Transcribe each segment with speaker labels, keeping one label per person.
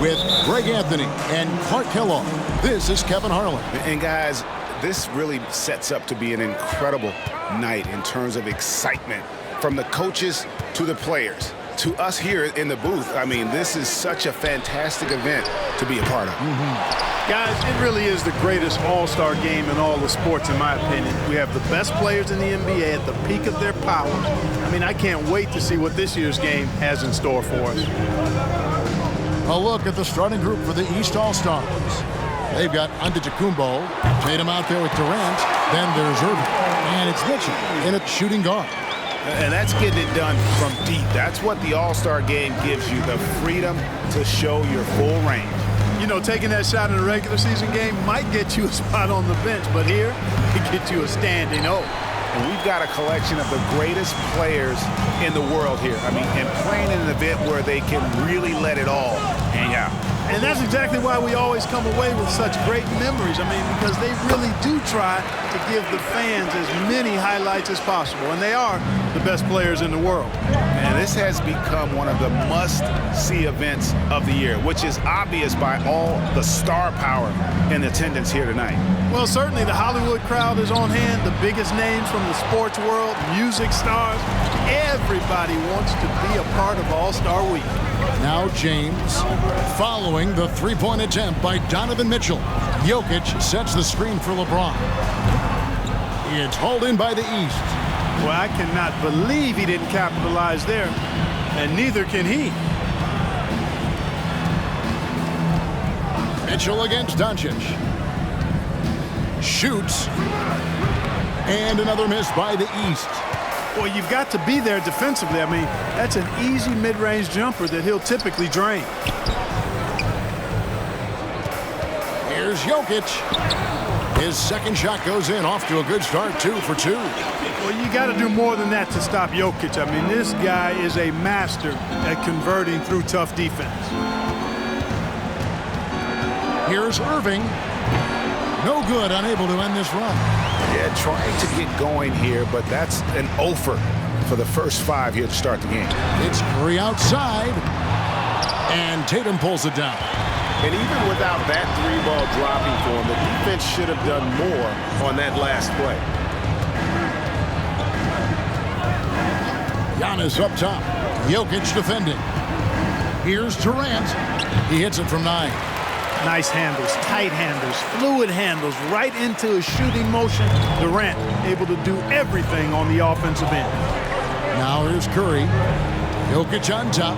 Speaker 1: with Greg Anthony and Clark Kellogg. This is Kevin Harlan.
Speaker 2: And guys, this really sets up to be an incredible night in terms of excitement from the coaches to the players to us here in the booth. I mean, this is such a fantastic event to be a part of.
Speaker 3: Guys, it really is the greatest all-star game in all the sports, in my opinion. We have the best players in the NBA at the peak of their powers. I mean, I can't wait to see what this year's game has in store for us.
Speaker 1: A look at the starting group for the East All-Stars. They've got Antetokounmpo, Tatum out there with Durant, then there's Irving, and it's Mitchell in at shooting guard.
Speaker 2: And that's getting it done from deep. That's what the All-Star game gives you, the freedom to show your full range.
Speaker 3: You know, taking that shot in a regular season game might get you a spot on the bench, but here, it gets you a standing O.
Speaker 2: And we've got a collection of the greatest players in the world here. I mean, and playing in an event where they can really let it all hang out.
Speaker 3: And that's exactly why we always come away with such great memories. I mean, because they really do try to give the fans as many highlights as possible. And they are the best players in the world.
Speaker 2: And this has become one of the must-see events of the year, which is obvious by all the star power in attendance here tonight.
Speaker 3: Well, certainly the Hollywood crowd is on hand, the biggest names from the sports world, music stars. Everybody wants to be a part of All-Star Week.
Speaker 1: Now James, following the three-point attempt by Donovan Mitchell. Jokic sets the screen for LeBron. It's hauled in by the East.
Speaker 3: Well, I cannot believe he didn't capitalize there, and neither can he.
Speaker 1: Mitchell against Doncic. Shoots. And another miss by the East.
Speaker 3: Well, you've got to be there defensively. I mean, that's an easy mid-range jumper that he'll typically drain.
Speaker 1: Here's Jokic. His second shot goes in, off to a good start, 2 for 2.
Speaker 3: Well, you got to do more than that to stop Jokic. I mean, this guy is a master at converting through tough defense.
Speaker 1: Here's Irving. No good, unable to end this run.
Speaker 2: Yeah, trying to get going here, but that's an offer for the first 5 here to start the game.
Speaker 1: It's Curry outside, and Tatum pulls it down.
Speaker 2: And even without that 3-ball dropping for him, the defense should have done more on that last play.
Speaker 1: Giannis up top. Jokic defending. Here's Durant. He hits it from 9.
Speaker 3: Nice handles, tight handles, fluid handles, right into his shooting motion. Durant able to do everything on the offensive end.
Speaker 1: Now here's Curry. Jokic on top.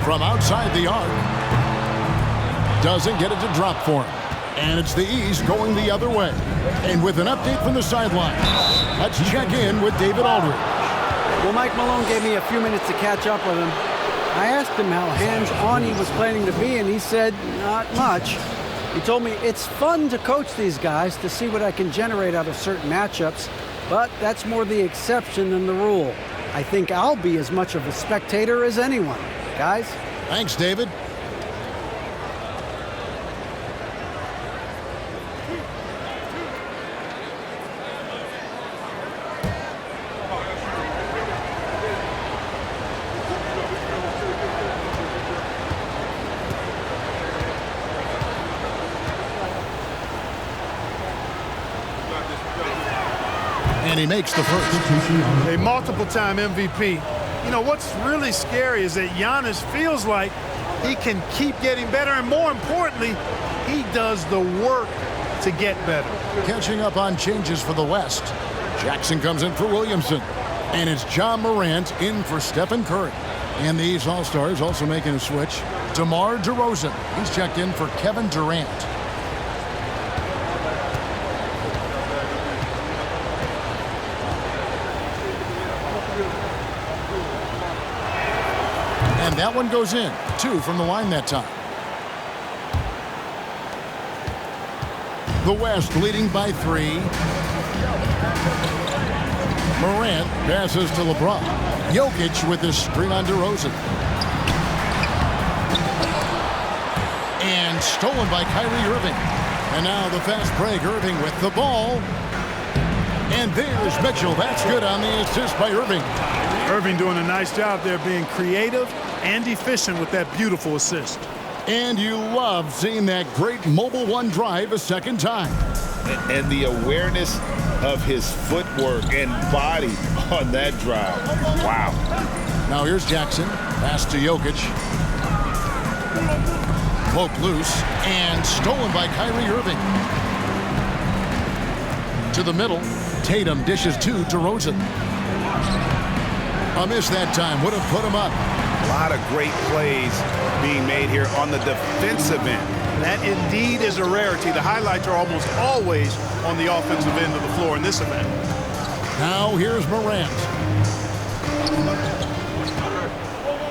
Speaker 1: From outside the arc. Doesn't get it to drop for him. And it's the East going the other way. And with an update from the sideline, let's check in with David Aldridge.
Speaker 4: Well, Mike Malone gave me a few minutes to catch up with him. I asked him how hands-on he was planning to be, and he said, not much. He told me it's fun to coach these guys to see what I can generate out of certain matchups, but that's more the exception than the rule. I think I'll be as much of a spectator as anyone. Guys?
Speaker 1: Thanks, David. And he makes the first.
Speaker 3: A multiple-time MVP. You know, what's really scary is that Giannis feels like he can keep getting better, and more importantly, he does the work to get better.
Speaker 1: Catching up on changes for the West. Jackson comes in for Williamson. And it's John Morant in for Stephen Curry. And these All-Stars also making a switch. DeMar DeRozan. He's checked in for Kevin Durant. And that one goes in. 2 from the line that time. The West leading by 3. Morant passes to LeBron. Jokic with his screen on DeRozan. And stolen by Kyrie Irving. And now the fast break. Irving with the ball. And there's Mitchell. That's good on the assist by Irving.
Speaker 3: Irving doing a nice job there being creative and efficient with that beautiful assist.
Speaker 1: And you love seeing that great mobile one drive a second time.
Speaker 2: And the awareness of his footwork and body on that drive. Wow.
Speaker 1: Now here's Jackson. Pass to Jokic. Poked loose and stolen by Kyrie Irving. To the middle. Tatum dishes to DeRozan. A miss that time. Would have put him up.
Speaker 2: A lot of great plays being made here on the defensive end.
Speaker 3: That indeed is a rarity. The highlights are almost always on the offensive end of the floor in this event.
Speaker 1: Now here's Morant.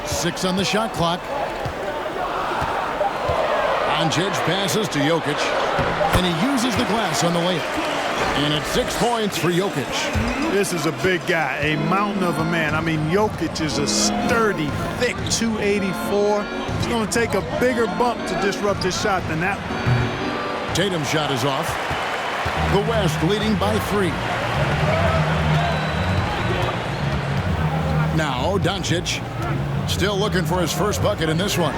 Speaker 1: 6 on the shot clock. Doncic passes to Jokic, and he uses the glass on the layup. And it's 6 points for Jokic.
Speaker 3: This is a big guy, a mountain of a man. I mean, Jokic is a sturdy, thick 284. It's going to take a bigger bump to disrupt his shot than that one.
Speaker 1: Tatum's shot is off. The West leading by 3. Now Doncic still looking for his first bucket in this one.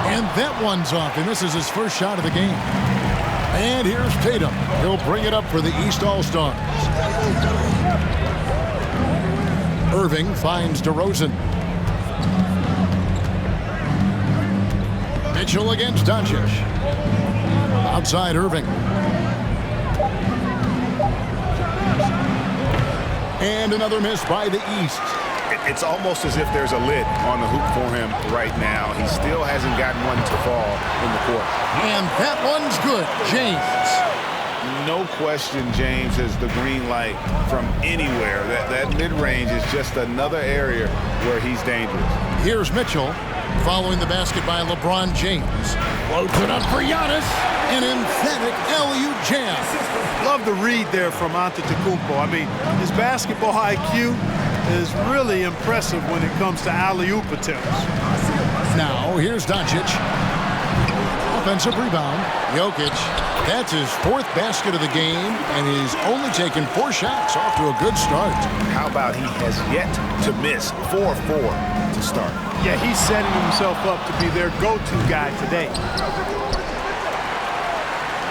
Speaker 1: And that one's off. He misses his first shot of the game. And here's Tatum. He'll bring it up for the East All-Stars. Irving finds DeRozan. Mitchell against Doncic. Outside Irving. And another miss by the East.
Speaker 2: It's almost as if there's a lid on the hoop for him right now. He still hasn't gotten one to fall in the court.
Speaker 1: And that one's good. James.
Speaker 2: No question James has the green light from anywhere. That mid-range is just another area where he's dangerous.
Speaker 1: Here's Mitchell following the basket by LeBron James. Floats it up for Giannis. An emphatic alley-oop jam.
Speaker 3: Love the read there from Antetokounmpo. I mean, his basketball IQ is really impressive when it comes to alley-oop attempts.
Speaker 1: Now, here's Doncic. Offensive rebound. Jokic. That's his 4th basket of the game, and he's only taken 4 shots. Off to a good start.
Speaker 2: How about he has yet to miss 4-4 to start?
Speaker 3: Yeah, he's setting himself up to be their go-to guy today.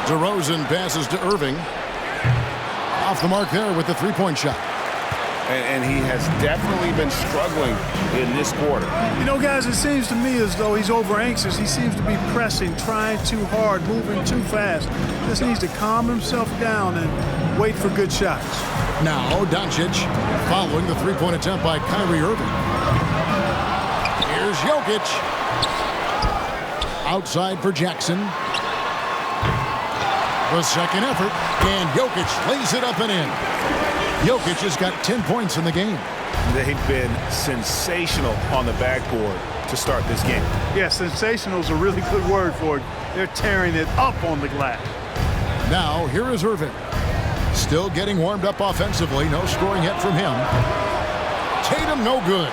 Speaker 1: DeRozan passes to Irving. Off the mark there with the 3-point shot.
Speaker 2: And he has definitely been struggling in this quarter.
Speaker 3: You know, guys, it seems to me as though he's over-anxious. He seems to be pressing, trying too hard, moving too fast. Just needs to calm himself down and wait for good shots.
Speaker 1: Now, Doncic following the 3-point attempt by Kyrie Irving. Here's Jokic. Outside for Jackson. The second effort, and Jokic lays it up and in. Jokic has got 10 points in the game.
Speaker 2: They've been sensational on the backboard to start this game.
Speaker 3: Yeah, sensational is a really good word for it. They're tearing it up on the glass.
Speaker 1: Now, here is Irving. Still getting warmed up offensively. No scoring yet from him. Tatum, no good.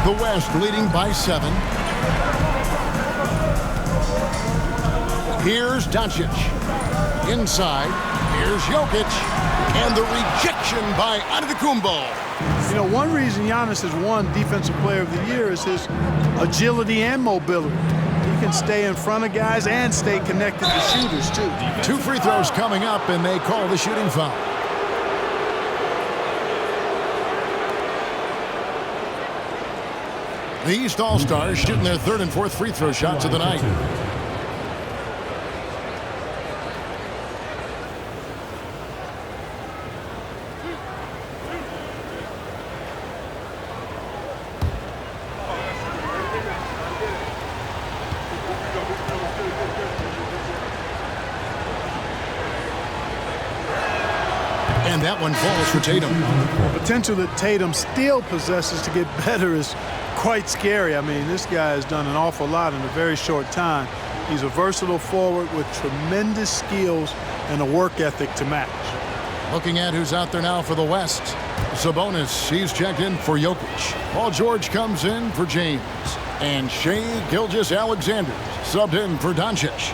Speaker 1: The West leading by 7. Here's Doncic. Inside. Here's Jokic. And the rejection by Antetokounmpo.
Speaker 3: You know, one reason Giannis has won Defensive Player of the Year is his agility and mobility. He can stay in front of guys and stay connected to shooters, too.
Speaker 1: 2 free throws coming up, and they call the shooting foul. The East All-Stars shooting their 3rd and 4th free throw shots of the night. And that one falls for Tatum.
Speaker 3: The potential that Tatum still possesses to get better is quite scary. I mean, this guy has done an awful lot in a very short time. He's a versatile forward with tremendous skills and a work ethic to match.
Speaker 1: Looking at who's out there now for the West. Sabonis, he's checked in for Jokic. Paul George comes in for James. And Shai Gilgeous-Alexander subbed in for Doncic.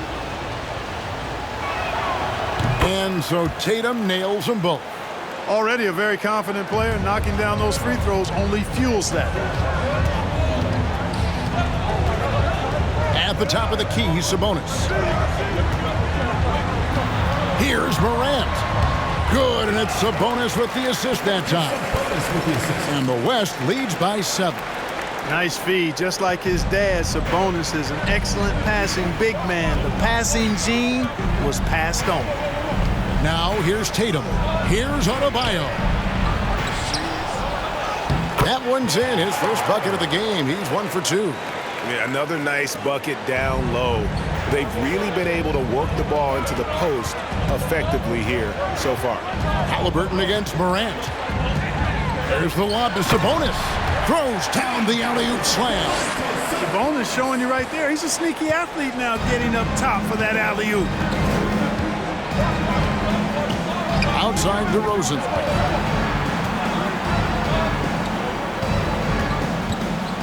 Speaker 1: And so Tatum nails them both.
Speaker 3: Already a very confident player. Knocking down those free throws only fuels that.
Speaker 1: At the top of the key, Sabonis. Here's Morant. Good, and it's Sabonis with the assist that time. And the West leads by 7.
Speaker 3: Nice feed. Just like his dad, Sabonis is an excellent passing big man. The passing gene was passed on.
Speaker 1: Now here's Tatum. Here's Adebayo. That one's in. His first bucket of the game. He's 1 for 2.
Speaker 2: Yeah, another nice bucket down low. They've really been able to work the ball into the post effectively here so far.
Speaker 1: Halliburton against Morant. There's the lob to Sabonis. Throws down the alley-oop slam.
Speaker 3: Sabonis showing you right there. He's a sneaky athlete now, getting up top for that alley-oop.
Speaker 1: Outside DeRozan.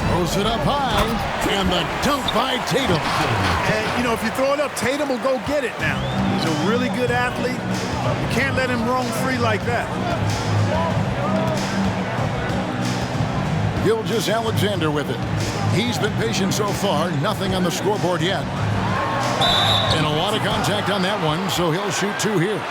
Speaker 1: Throws it up high, and the dunk by Tatum.
Speaker 3: And, you know, if you throw it up, Tatum will go get it now. He's a really good athlete. You can't let him roam free like that.
Speaker 1: Gilgeous-Alexander with it. He's been patient so far. Nothing on the scoreboard yet. And a lot of contact on that one, so he'll shoot 2 here.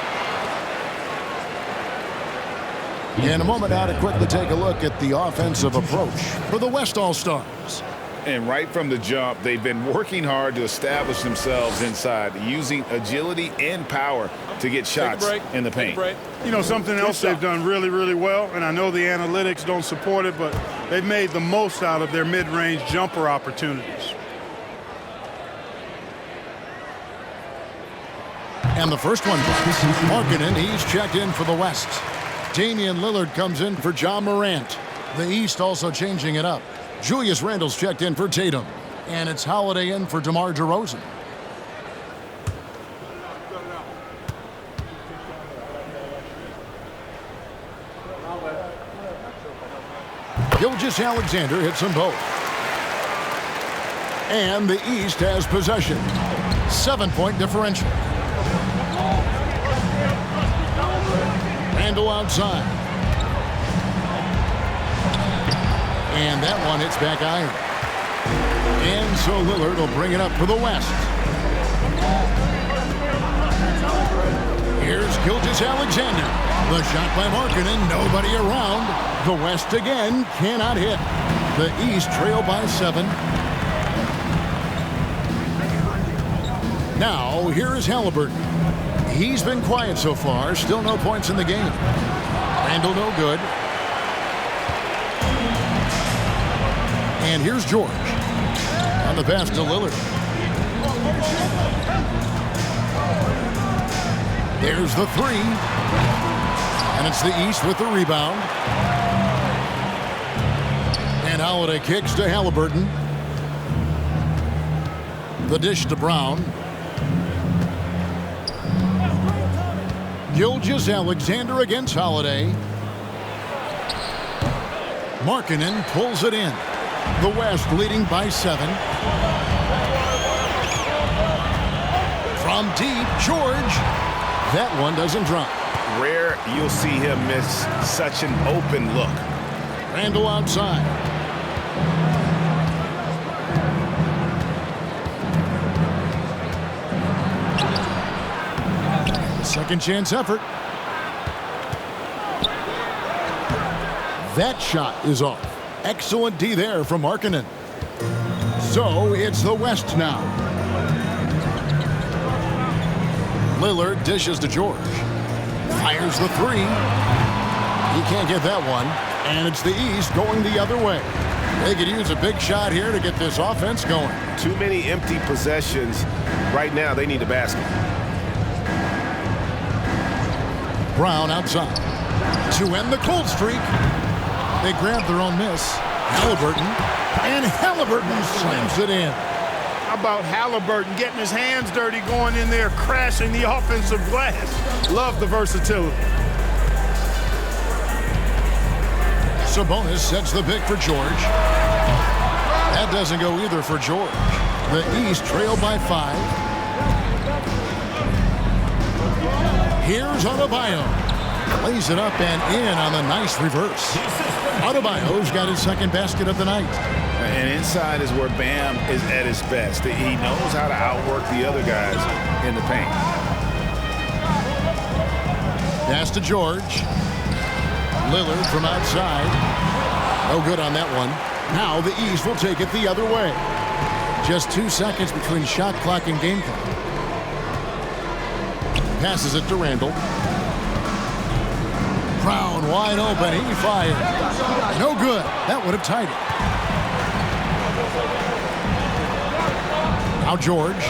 Speaker 1: In a moment now to quickly take a look at the offensive approach for the West All-Stars.
Speaker 2: And right from the jump, they've been working hard to establish themselves inside, using agility and power to get shots in the paint.
Speaker 3: You know, something else they've done really, really well, and I know the analytics don't support it, but they've made the most out of their mid-range jumper opportunities.
Speaker 1: And the first one, Markkanen, he's checked in for the West. Damian Lillard comes in for John Morant. The East also changing it up. Julius Randle's checked in for Tatum. And it's Holiday in for DeMar DeRozan. Gilgeous-Alexander hits them both. And the East has possession. 7-point differential. Randle outside. And that one hits back iron. And so Lillard will bring it up for the West. Here's Gilgeous-Alexander. The shot by Markkanen, nobody around. The West again cannot hit. The East trail by 7. Now, here is Halliburton. He's been quiet so far. Still no points in the game. Randle no good. And here's George. On the pass to Lillard. There's the 3. And it's the East with the rebound. And Holiday kicks to Halliburton. The dish to Brown. Gilgeous-Alexander against Holiday. Markkanen pulls it in. The West leading by 7. From deep, George. That one doesn't drop.
Speaker 2: Rare you'll see him miss such an open look.
Speaker 1: Randle outside. Second chance effort. That shot is off. Excellent D there from Markkanen. So it's the West now. Lillard dishes to George. Fires the 3. He can't get that one. And it's the East going the other way. They could use a big shot here to get this offense going.
Speaker 2: Too many empty possessions. Right now, they need a basket.
Speaker 1: Brown outside. To end the cold streak. They grab their own miss. Halliburton. And Halliburton slams it in.
Speaker 3: How about Halliburton getting his hands dirty, going in there, crashing the offensive glass. Love the versatility.
Speaker 1: Sabonis sets the pick for George. That doesn't go either for George. The East trail by 5. Here's Adebayo. Lays it up and in on the nice reverse. Adebayo's got his second basket of the night.
Speaker 2: And inside is where Bam is at his best. He knows how to outwork the other guys in the paint.
Speaker 1: Pass to George. Lillard from outside. No good on that one. Now the East will take it the other way. Just 2 seconds between shot clock and game clock. Passes it to Randall. Brown wide open. He fired. No good. That would have tied it. Now George.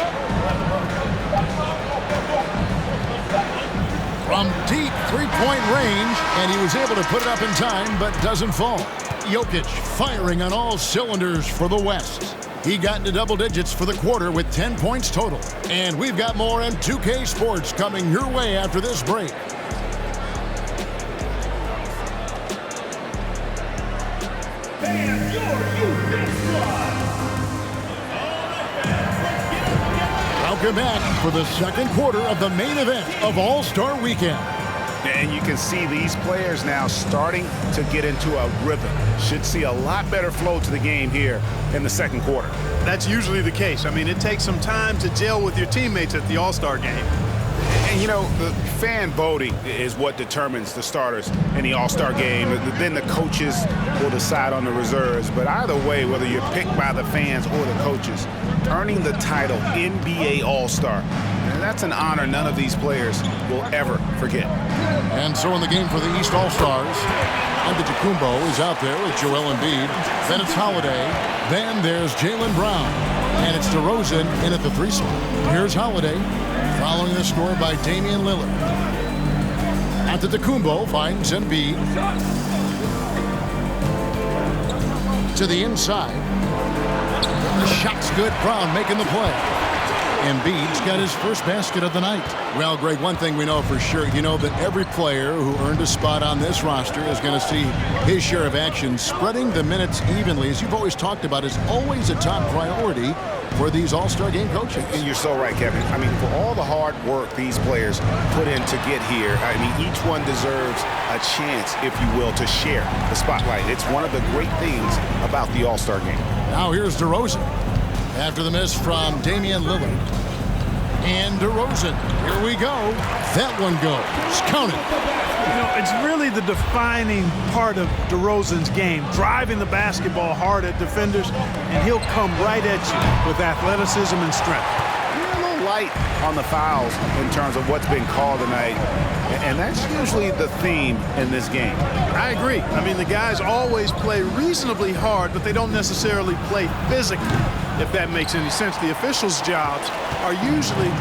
Speaker 1: From deep three-point range, and he was able to put it up in time, but doesn't fall. Jokic firing on all cylinders for the West. He got into double digits for the quarter with 10 points total. And we've got more in 2K Sports coming your way after this break. Welcome back for the second quarter of the main event of All-Star Weekend.
Speaker 2: And you can see these players now starting to get into a rhythm. Should see a lot better flow to the game here in the second quarter.
Speaker 3: That's usually the case. I mean, it takes some time to gel with your teammates at the All-Star game.
Speaker 2: And, you know, the fan voting is what determines the starters in the All-Star game. Then the coaches will decide on the reserves. But either way, whether you're picked by the fans or the coaches, earning the title NBA All-Star, that's an honor none of these players will ever forget.
Speaker 1: And so in the game for the East All-Stars, Antetokounmpo is out there with Joel Embiid. Then it's Holiday. Then there's Jaylen Brown. And it's DeRozan in at the 3 spot. Here's Holiday following the score by Damian Lillard. Antetokounmpo finds Embiid. To the inside. The shot's good. Brown making the play. Embiid's got his first basket of the night. Well, Greg, one thing we know for sure, you know that every player who earned a spot on this roster is going to see his share of action. Spreading the minutes evenly, as you've always talked about, is always a top priority for these All-Star game coaches.
Speaker 2: And you're so right, Kevin. I mean, for all the hard work these players put in to get here, I mean, each one deserves a chance, if you will, to share the spotlight. It's one of the great things about the All-Star game.
Speaker 1: Now here's DeRozan. After the miss from Damian Lillard. And DeRozan. Here we go. That one goes. Count it.
Speaker 3: You know, it's really the defining part of DeRozan's game, driving the basketball hard at defenders, and he'll come right at you with athleticism and strength.
Speaker 2: You're a little light on the fouls in terms of what's been called tonight, and that's usually the theme in this game.
Speaker 3: I agree. I mean, the guys always play reasonably hard, but they don't necessarily play physically, if that makes any sense. The officials' jobs are usually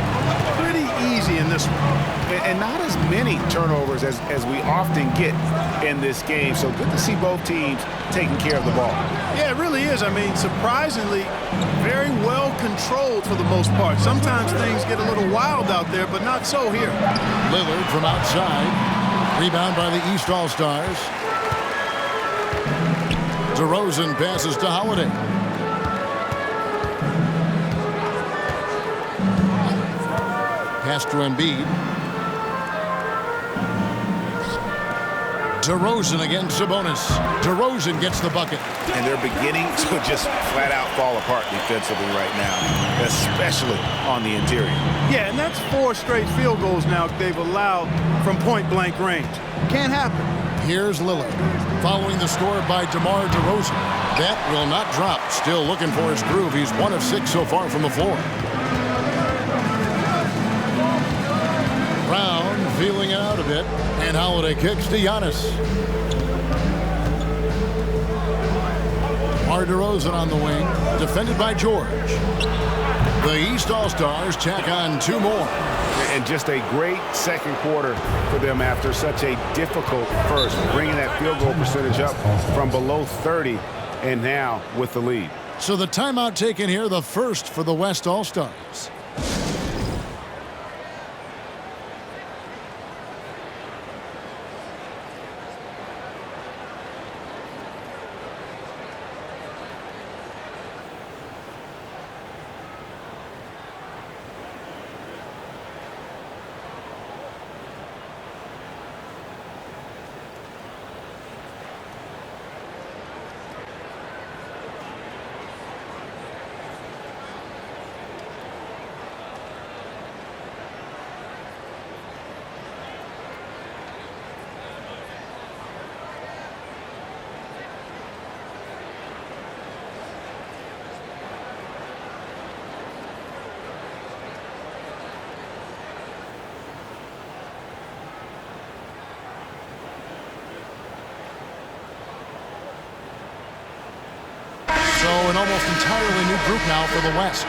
Speaker 3: pretty easy in this one.
Speaker 2: And not as many turnovers as we often get in this game. So good to see both teams taking care of the ball.
Speaker 3: Yeah, it really is. I mean, surprisingly, very well controlled for the most part. Sometimes things get a little wild out there, but not so here.
Speaker 1: Lillard from outside. Rebound by the East All-Stars. DeRozan passes to Holiday. Pass to Embiid. DeRozan against Sabonis. DeRozan gets the bucket.
Speaker 2: And they're beginning to just flat out fall apart defensively right now, especially on the interior.
Speaker 3: Yeah, and that's 4 straight field goals now they've allowed from point-blank range. Can't happen.
Speaker 1: Here's Lillard following the score by DeMar DeRozan. That will not drop. Still looking for his groove. He's 1 of 6 so far from the floor. Brown feeling it out a bit, and Holiday kicks to Giannis. DeRozan on the wing, defended by George. The East All-Stars tack on 2 more.
Speaker 2: And just a great second quarter for them after such a difficult first, bringing that field goal percentage up from below 30 and now with the lead.
Speaker 1: So the timeout taken here, the first for the West All-Stars. So an almost entirely new group now for the West.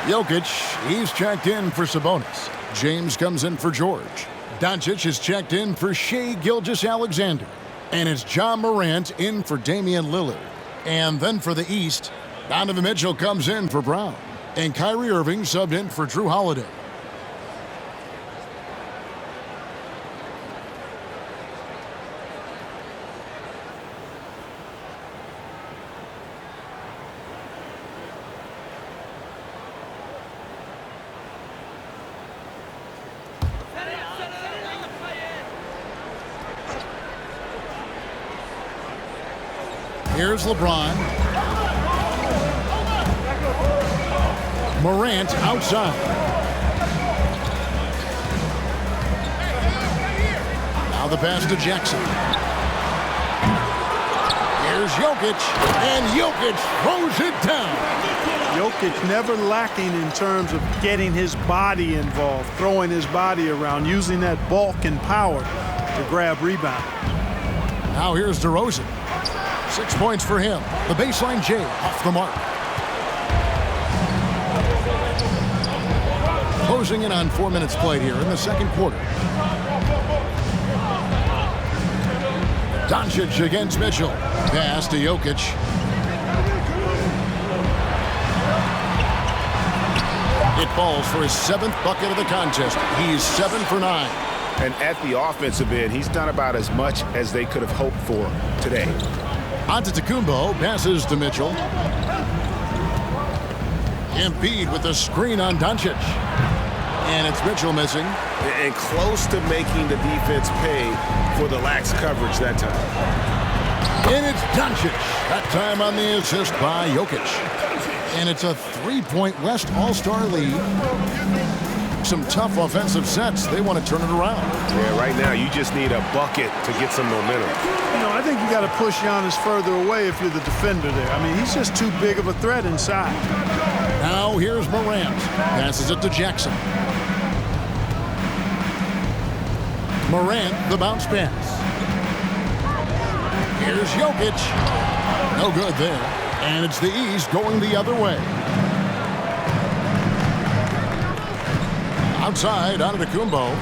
Speaker 1: Jokic, he's checked in for Sabonis. James comes in for George. Doncic is checked in for Shai Gilgeous-Alexander. And it's John Morant in for Damian Lillard. And then for the East, Donovan Mitchell comes in for Brown. And Kyrie Irving subbed in for Drew Holiday. Here's LeBron. Morant outside. Now the pass to Jackson. Here's Jokic, and Jokic throws it down.
Speaker 3: Jokic never lacking in terms of getting his body involved, throwing his body around, using that bulk and power to grab rebound.
Speaker 1: Now here's DeRozan. 6 points for him. The baseline J off the mark. Closing in on 4 minutes played here in the second quarter. Doncic against Mitchell. Pass to Jokic. It falls for his 7th bucket of the contest. He's 7 for 9.
Speaker 2: And at the offensive end, he's done about as much as they could have hoped for today.
Speaker 1: Antetokounmpo passes to Mitchell. Embiid with a screen on Doncic. And it's Mitchell missing.
Speaker 2: And close to making the defense pay for the lax coverage that time.
Speaker 1: And it's Doncic. That time on the assist by Jokic. And it's a 3-point West All-Star lead. Some tough offensive sets. They want to turn it around.
Speaker 2: Yeah, right now you just need a bucket to get some momentum.
Speaker 3: You know, I think you got to push Giannis further away if you're the defender there. I mean, he's just too big of a threat inside.
Speaker 1: Now here's Morant. Passes it to Jackson. Morant, the bounce pass. Here's Jokic. No good there. And it's the East going the other way. Outside, Antetokounmpo.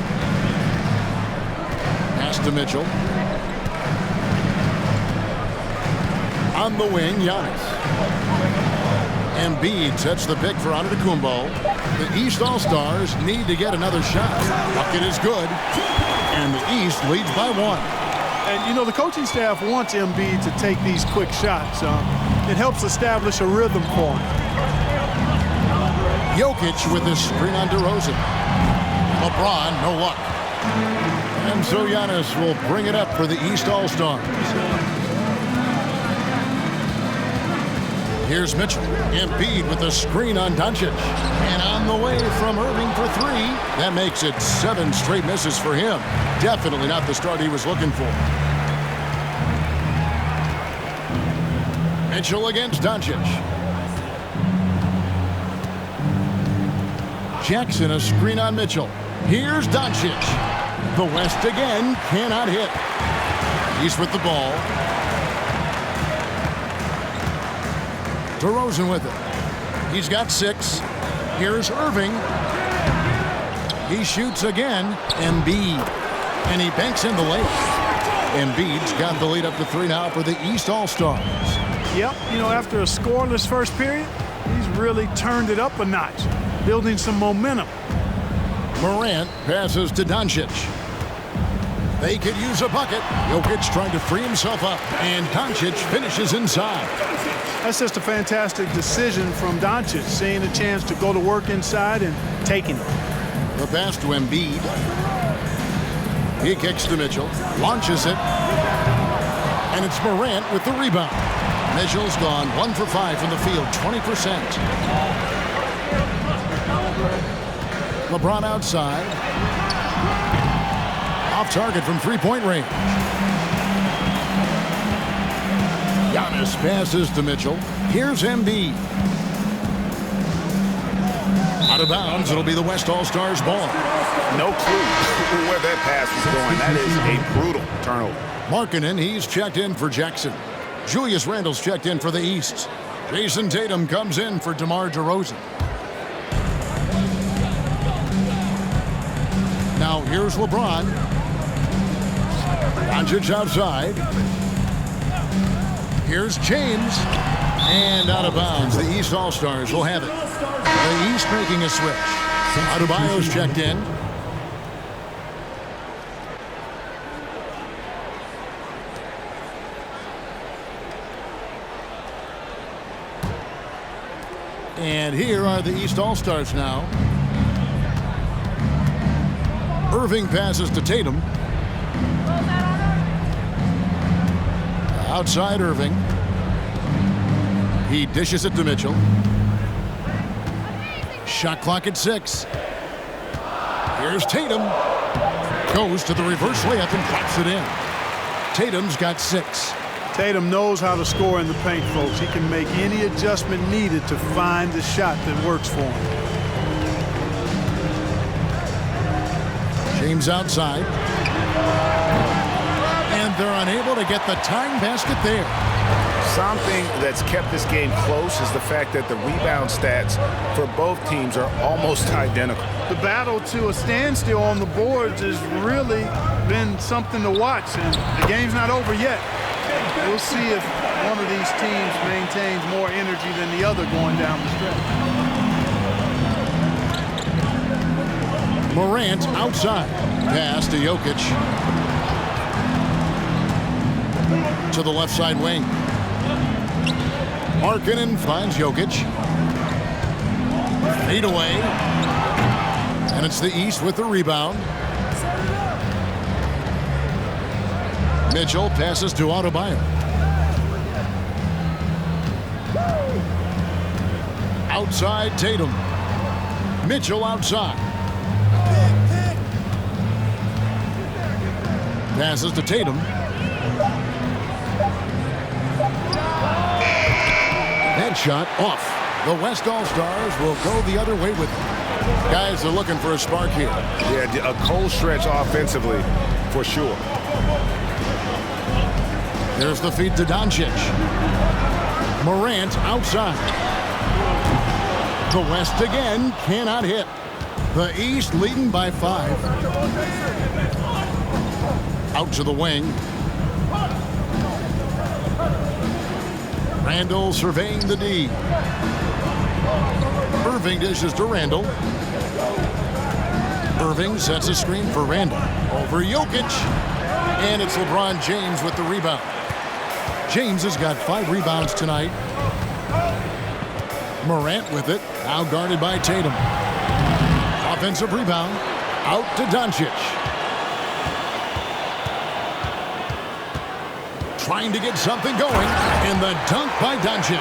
Speaker 1: Pass to Mitchell. On the wing, Giannis. Embiid sets the pick for Antetokounmpo. The East All-Stars need to get another shot. Bucket is good. And the East leads by 1.
Speaker 3: And, you know, the coaching staff wants Embiid to take these quick shots. It helps establish a rhythm for him.
Speaker 1: Jokic with his screen on DeRozan. LeBron, no luck. And so Giannis will bring it up for the East All-Stars. Here's Mitchell. Embiid with a screen on Doncic. And on the way from Irving for 3. That makes it 7 straight misses for him. Definitely not the start he was looking for. Mitchell against Doncic. Jackson, a screen on Mitchell. Here's Doncic. The West again cannot hit. He's with the ball. DeRozan with it. He's got 6. Here's Irving. He shoots again. Embiid. And he banks in the lane. Embiid's got the lead up to 3 now for the East All-Stars.
Speaker 3: Yep, you know, after a scoreless first period, he's really turned it up a notch, building some momentum.
Speaker 1: Morant passes to Doncic. They could use a bucket. Jokic trying to free himself up, and Doncic finishes inside.
Speaker 3: That's just a fantastic decision from Doncic, seeing a chance to go to work inside and taking it.
Speaker 1: The pass to Embiid. He kicks to Mitchell, launches it, and it's Morant with the rebound. Mitchell's gone 1 for 5 from the field, 20%. LeBron outside. Off target from 3-point range. Giannis passes to Mitchell. Here's Embiid. Out of bounds, it'll be the West All-Stars ball.
Speaker 2: No clue where that pass was going. That is a brutal turnover.
Speaker 1: Markkanen, he's checked in for Jackson. Julius Randle's checked in for the East. Jason Tatum comes in for DeMar DeRozan. Now here's LeBron. Doncic outside. Here's James. And out of bounds. The East All-Stars will have it. The East making a switch. Adebayo's checked in. And here are the East All-Stars now. Irving passes to Tatum. Outside Irving. He dishes it to Mitchell. Shot clock at 6. Here's Tatum. Goes to the reverse layup and drops it in. Tatum's got 6.
Speaker 3: Tatum knows how to score in the paint, folks. He can make any adjustment needed to find the shot that works for him.
Speaker 1: James outside. And they're unable to get the tying basket there.
Speaker 2: Something that's kept this game close is the fact that the rebound stats for both teams are almost identical.
Speaker 3: The battle to a standstill on the boards has really been something to watch, and the game's not over yet. We'll see if one of these teams maintains more energy than the other going down the stretch.
Speaker 1: Morant outside. Pass to Jokic. To the left side wing. Markkanen finds Jokic. Fade away. And it's the East with the rebound. Mitchell passes to Adebayo. Outside Tatum. Mitchell outside. Passes to Tatum. That shot off. The West All-Stars will go the other way with it. Guys are looking for a spark here.
Speaker 2: Yeah, a cold stretch offensively for sure.
Speaker 1: There's the feed to Doncic. Morant outside. The West again cannot hit. The East leading by 5. Out to the wing. Randall surveying the D. Irving dishes to Randall. Irving sets a screen for Randall. Over Jokic. And it's LeBron James with the rebound. James has got 5 rebounds tonight. Morant with it. Now guarded by Tatum. Offensive rebound. Out to Doncic. Trying to get something going. And the dunk by Doncic.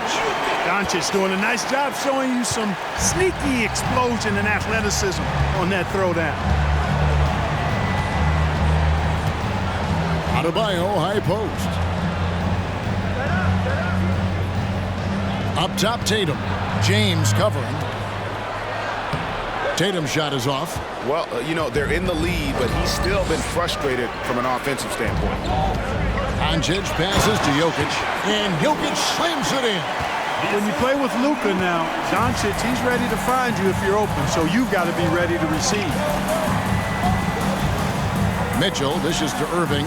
Speaker 3: Doncic doing a nice job showing you some sneaky explosion and athleticism on that throwdown.
Speaker 1: Adebayo high post. Up top Tatum. James covering. Tatum's shot is off.
Speaker 2: Well, you know, they're in the lead, but he's still been frustrated from an offensive standpoint.
Speaker 1: Doncic passes to Jokic, and Jokic slams it in.
Speaker 3: When you play with Luka now, Doncic, he's ready to find you if you're open, so you've got to be ready to receive.
Speaker 1: Mitchell dishes to Irving.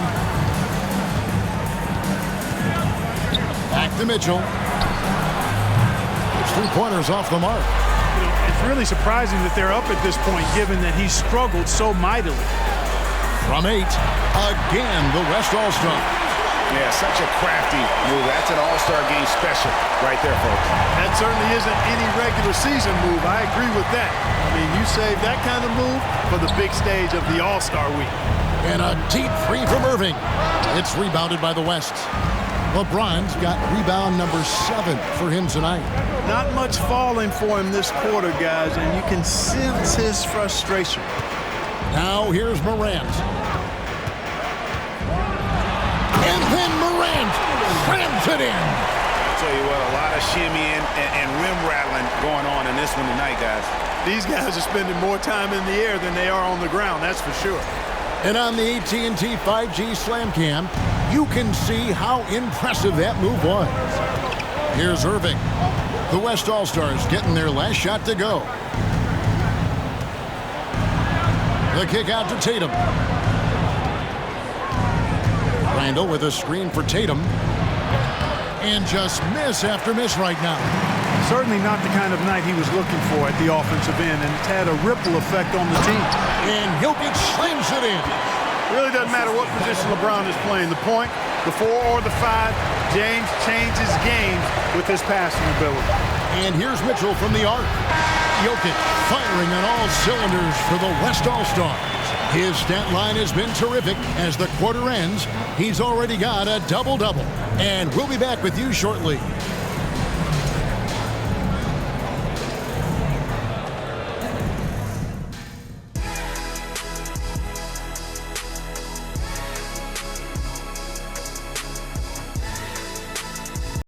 Speaker 1: Back to Mitchell. It's 3-pointers off the mark.
Speaker 3: You know, it's really surprising that they're up at this point, given that he struggled so mightily.
Speaker 1: From 8, again, the West All-Star.
Speaker 2: Yeah, such a crafty move. That's an all-star game special right there, folks.
Speaker 3: That certainly isn't any regular season move. I agree with that. I mean, you save that kind of move for the big stage of the All-Star week.
Speaker 1: And a deep three from Irving. It's rebounded by the West. LeBron's got rebound number 7 for him tonight.
Speaker 3: Not much falling for him this quarter, guys, and you can sense his frustration.
Speaker 1: Now here's Morant. And then Morant slams it in.
Speaker 2: I'll tell you what, a lot of shimmying and rim rattling going on in this one tonight, guys.
Speaker 3: These guys are spending more time in the air than they are on the ground, that's for sure.
Speaker 1: And on the AT&T 5G Slam Cam, you can see how impressive that move was. Here's Irving. The West All-Stars getting their last shot to go. The kick out to Tatum. Randall with a screen for Tatum. And just miss after miss right now.
Speaker 3: Certainly not the kind of night he was looking for at the offensive end, and it's had a ripple effect on the team.
Speaker 1: And Jokic slams it in.
Speaker 3: Really doesn't matter what position LeBron is playing. The point, the 4 or the 5, James changes games with his passing ability.
Speaker 1: And here's Mitchell from the arc. Jokic firing on all cylinders for the West All-Stars. His stat line has been terrific. As the quarter ends, he's already got a double-double. And we'll be back with you shortly.